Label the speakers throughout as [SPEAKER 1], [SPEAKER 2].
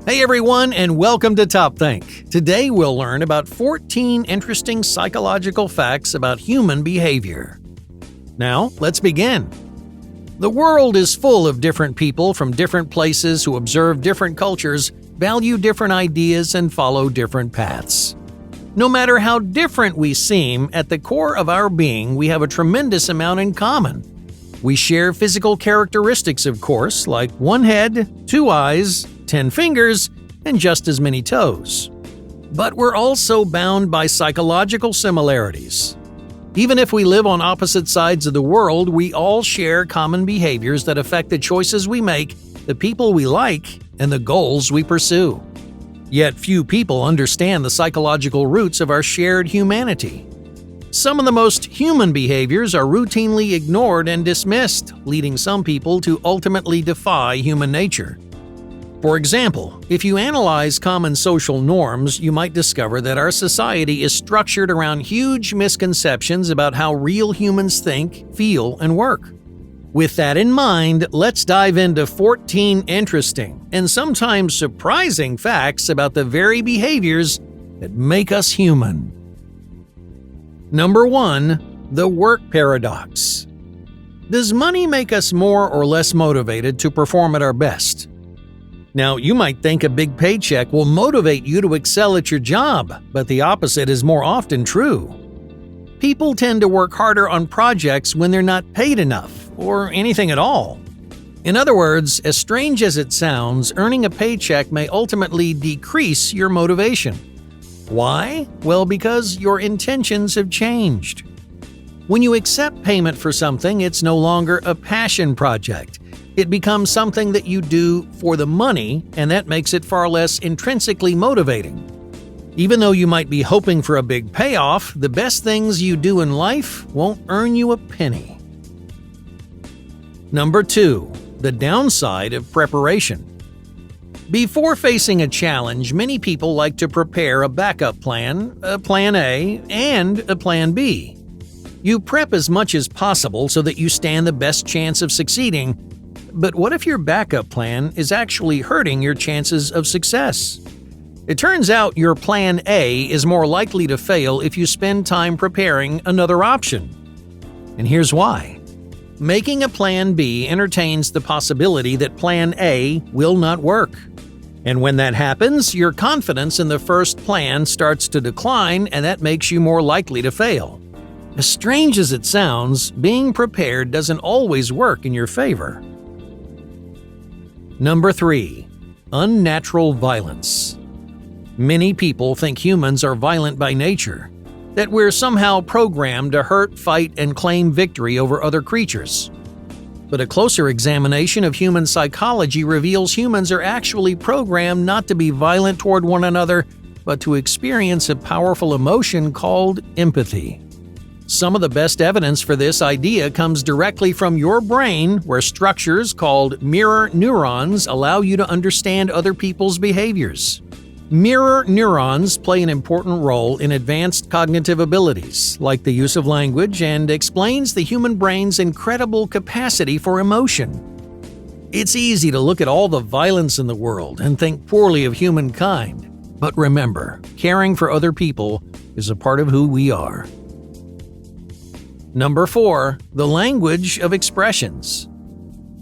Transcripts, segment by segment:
[SPEAKER 1] Hey everyone, and welcome to Top Think. Today we'll learn about 14 interesting psychological facts about human behavior. Now, let's begin. The world is full of different people from different places who observe different cultures, value different ideas, and follow different paths. No matter how different we seem, at the core of our being we have a tremendous amount in common. We share physical characteristics, of course, like one head, 2 eyes, 10 fingers, and just as many toes. But we're also bound by psychological similarities. Even if we live on opposite sides of the world, we all share common behaviors that affect the choices we make, the people we like, and the goals we pursue. Yet few people understand the psychological roots of our shared humanity. Some of the most human behaviors are routinely ignored and dismissed, leading some people to ultimately defy human nature. For example, if you analyze common social norms, you might discover that our society is structured around huge misconceptions about how real humans think, feel, and work. With that in mind, let's dive into 14 interesting and sometimes surprising facts about the very behaviors that make us human. Number 1. The work paradox. Does money make us more or less motivated to perform at our best? Now, you might think a big paycheck will motivate you to excel at your job, but the opposite is more often true. People tend to work harder on projects when they're not paid enough, or anything at all. In other words, as strange as it sounds, earning a paycheck may ultimately decrease your motivation. Why? Well, because your intentions have changed. When you accept payment for something, it's no longer a passion project. It becomes something that you do for the money, and that makes it far less intrinsically motivating. Even though you might be hoping for a big payoff, the best things you do in life won't earn you a penny. Number 2. The downside of preparation. Before facing a challenge, many people like to prepare a backup plan, a plan A, and a plan B. You prep as much as possible so that you stand the best chance of succeeding. But what if your backup plan is actually hurting your chances of success? It turns out your plan A is more likely to fail if you spend time preparing another option. And here's why. Making a plan B entertains the possibility that plan A will not work. And when that happens, your confidence in the first plan starts to decline, and that makes you more likely to fail. As strange as it sounds, being prepared doesn't always work in your favor. Number 3. Unnatural violence. Many people think humans are violent by nature, that we're somehow programmed to hurt, fight, and claim victory over other creatures. But a closer examination of human psychology reveals humans are actually programmed not to be violent toward one another, but to experience a powerful emotion called empathy. Some of the best evidence for this idea comes directly from your brain, where structures called mirror neurons allow you to understand other people's behaviors. Mirror neurons play an important role in advanced cognitive abilities, like the use of language, and explains the human brain's incredible capacity for emotion. It's easy to look at all the violence in the world and think poorly of humankind, but remember, caring for other people is a part of who we are. Number 4. The language of expressions.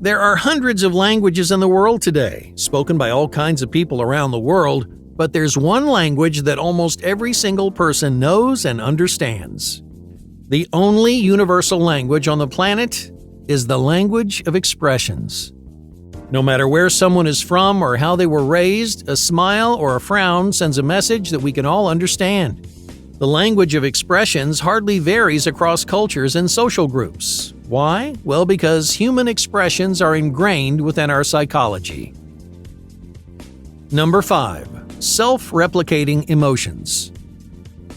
[SPEAKER 1] There are hundreds of languages in the world today, spoken by all kinds of people around the world, but there's one language that almost every single person knows and understands. The only universal language on the planet is the language of expressions. No matter where someone is from or how they were raised, a smile or a frown sends a message that we can all understand. The language of expressions hardly varies across cultures and social groups. Why? Well, because human expressions are ingrained within our psychology. Number 5. Self-replicating emotions.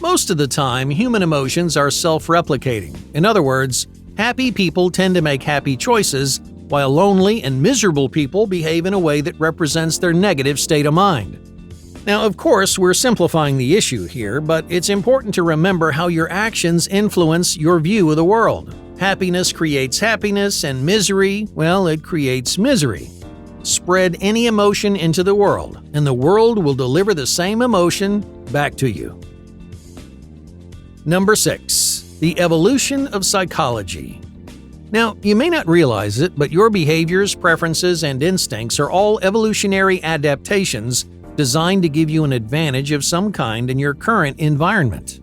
[SPEAKER 1] Most of the time, human emotions are self-replicating. In other words, happy people tend to make happy choices, while lonely and miserable people behave in a way that represents their negative state of mind. Now, of course, we're simplifying the issue here, but it's important to remember how your actions influence your view of the world. Happiness creates happiness, and misery, well, it creates misery. Spread any emotion into the world, and the world will deliver the same emotion back to you. Number 6. The evolution of psychology. Now, you may not realize it, but your behaviors, preferences, and instincts are all evolutionary adaptations designed to give you an advantage of some kind in your current environment.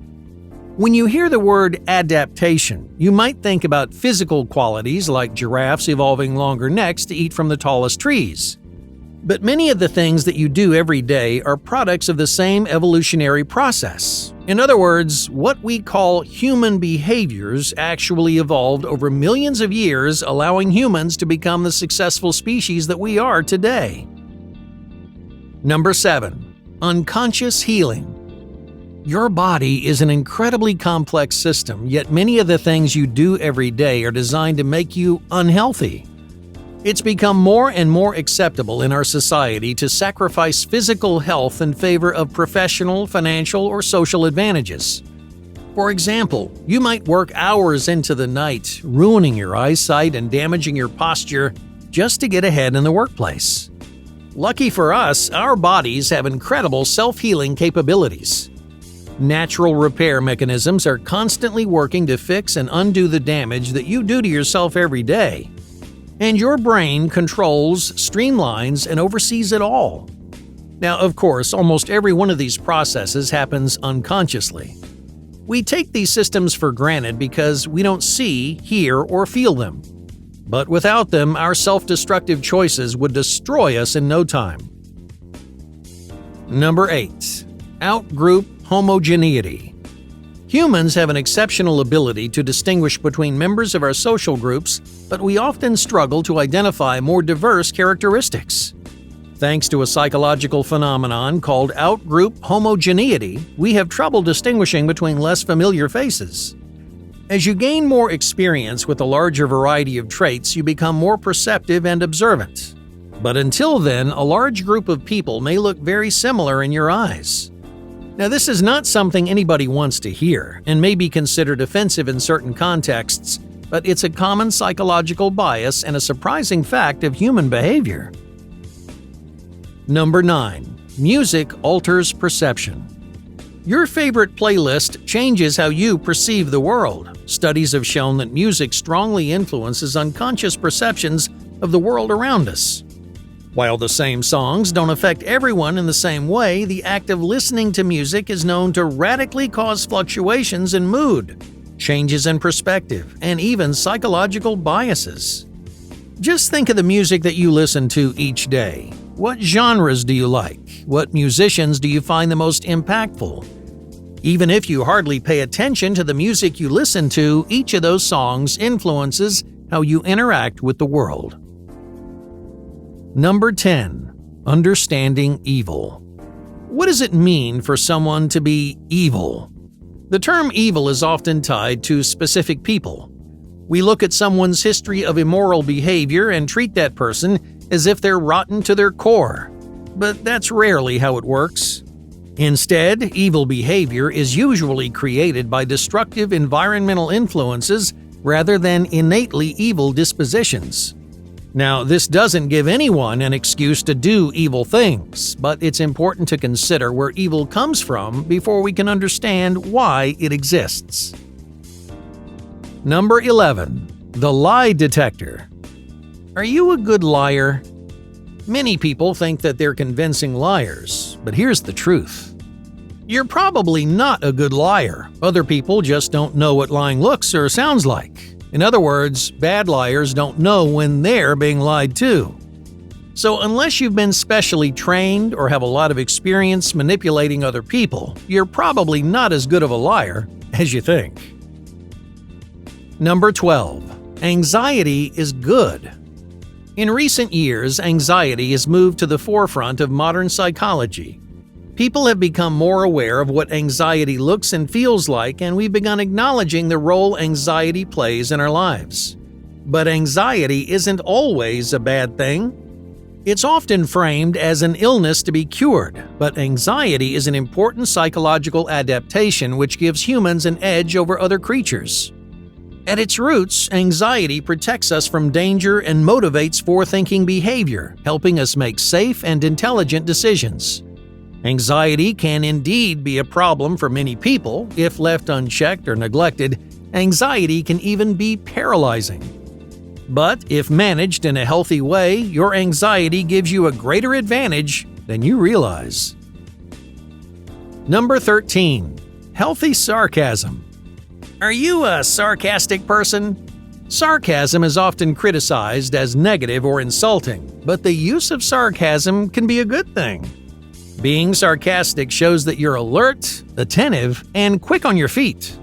[SPEAKER 1] When you hear the word adaptation, you might think about physical qualities like giraffes evolving longer necks to eat from the tallest trees. But many of the things that you do every day are products of the same evolutionary process. In other words, what we call human behaviors actually evolved over millions of years, allowing humans to become the successful species that we are today. Number 7. Unconscious healing. Your body is an incredibly complex system, yet many of the things you do every day are designed to make you unhealthy. It's become more and more acceptable in our society to sacrifice physical health in favor of professional, financial, or social advantages. For example, you might work hours into the night, ruining your eyesight and damaging your posture just to get ahead in the workplace. Lucky for us, our bodies have incredible self-healing capabilities. Natural repair mechanisms are constantly working to fix and undo the damage that you do to yourself every day. And your brain controls, streamlines, and oversees it all. Now, of course, almost every one of these processes happens unconsciously. We take these systems for granted because we don't see, hear, or feel them. But without them, our self-destructive choices would destroy us in no time. Number 8. Out-group homogeneity. Humans have an exceptional ability to distinguish between members of our social groups, but we often struggle to identify more diverse characteristics. Thanks to a psychological phenomenon called out-group homogeneity, we have trouble distinguishing between less familiar faces. As you gain more experience with a larger variety of traits, you become more perceptive and observant. But until then, a large group of people may look very similar in your eyes. Now, this is not something anybody wants to hear and may be considered offensive in certain contexts, but it's a common psychological bias and a surprising fact of human behavior. Number 9. Music alters perception. Your favorite playlist changes how you perceive the world. Studies have shown that music strongly influences unconscious perceptions of the world around us. While the same songs don't affect everyone in the same way, the act of listening to music is known to radically cause fluctuations in mood, changes in perspective, and even psychological biases. Just think of the music that you listen to each day. What genres do you like? What musicians do you find the most impactful? Even if you hardly pay attention to the music you listen to, each of those songs influences how you interact with the world. Number 10. Understanding evil. What does it mean for someone to be evil? The term evil is often tied to specific people. We look at someone's history of immoral behavior and treat that person as if they're rotten to their core. But that's rarely how it works. Instead, evil behavior is usually created by destructive environmental influences rather than innately evil dispositions. Now, this doesn't give anyone an excuse to do evil things, but it's important to consider where evil comes from before we can understand why it exists. Number 11. The lie detector. Are you a good liar? Many people think that they're convincing liars, but here's the truth. You're probably not a good liar. Other people just don't know what lying looks or sounds like. In other words, bad liars don't know when they're being lied to. So unless you've been specially trained or have a lot of experience manipulating other people, you're probably not as good of a liar as you think. Number 12. Anxiety is good. In recent years, anxiety has moved to the forefront of modern psychology. People have become more aware of what anxiety looks and feels like, and we've begun acknowledging the role anxiety plays in our lives. But anxiety isn't always a bad thing. It's often framed as an illness to be cured, but anxiety is an important psychological adaptation which gives humans an edge over other creatures. At its roots, anxiety protects us from danger and motivates forward-thinking behavior, helping us make safe and intelligent decisions. Anxiety can indeed be a problem for many people. If left unchecked or neglected, anxiety can even be paralyzing. But if managed in a healthy way, your anxiety gives you a greater advantage than you realize. Number 13. Healthy sarcasm. Are you a sarcastic person? Sarcasm is often criticized as negative or insulting, but the use of sarcasm can be a good thing. Being sarcastic shows that you're alert, attentive, and quick on your feet.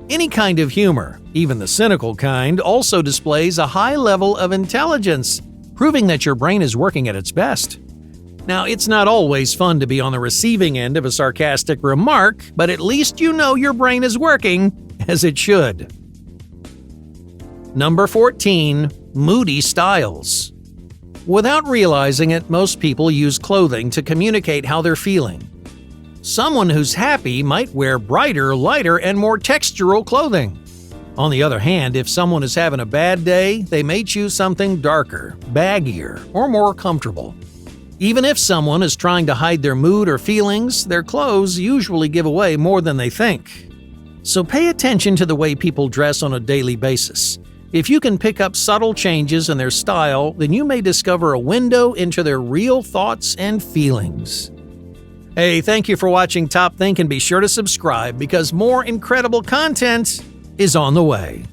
[SPEAKER 1] Any kind of humor, even the cynical kind, also displays a high level of intelligence, proving that your brain is working at its best. Now, it's not always fun to be on the receiving end of a sarcastic remark, but at least you know your brain is working as it should. Number 14. Moody styles. Without realizing it, most people use clothing to communicate how they're feeling. Someone who's happy might wear brighter, lighter, and more textural clothing. On the other hand, if someone is having a bad day, they may choose something darker, baggier, or more comfortable. Even if someone is trying to hide their mood or feelings, their clothes usually give away more than they think. So pay attention to the way people dress on a daily basis. If you can pick up subtle changes in their style, then you may discover a window into their real thoughts and feelings. Hey, thank you for watching Top Think, and be sure to subscribe because more incredible content is on the way.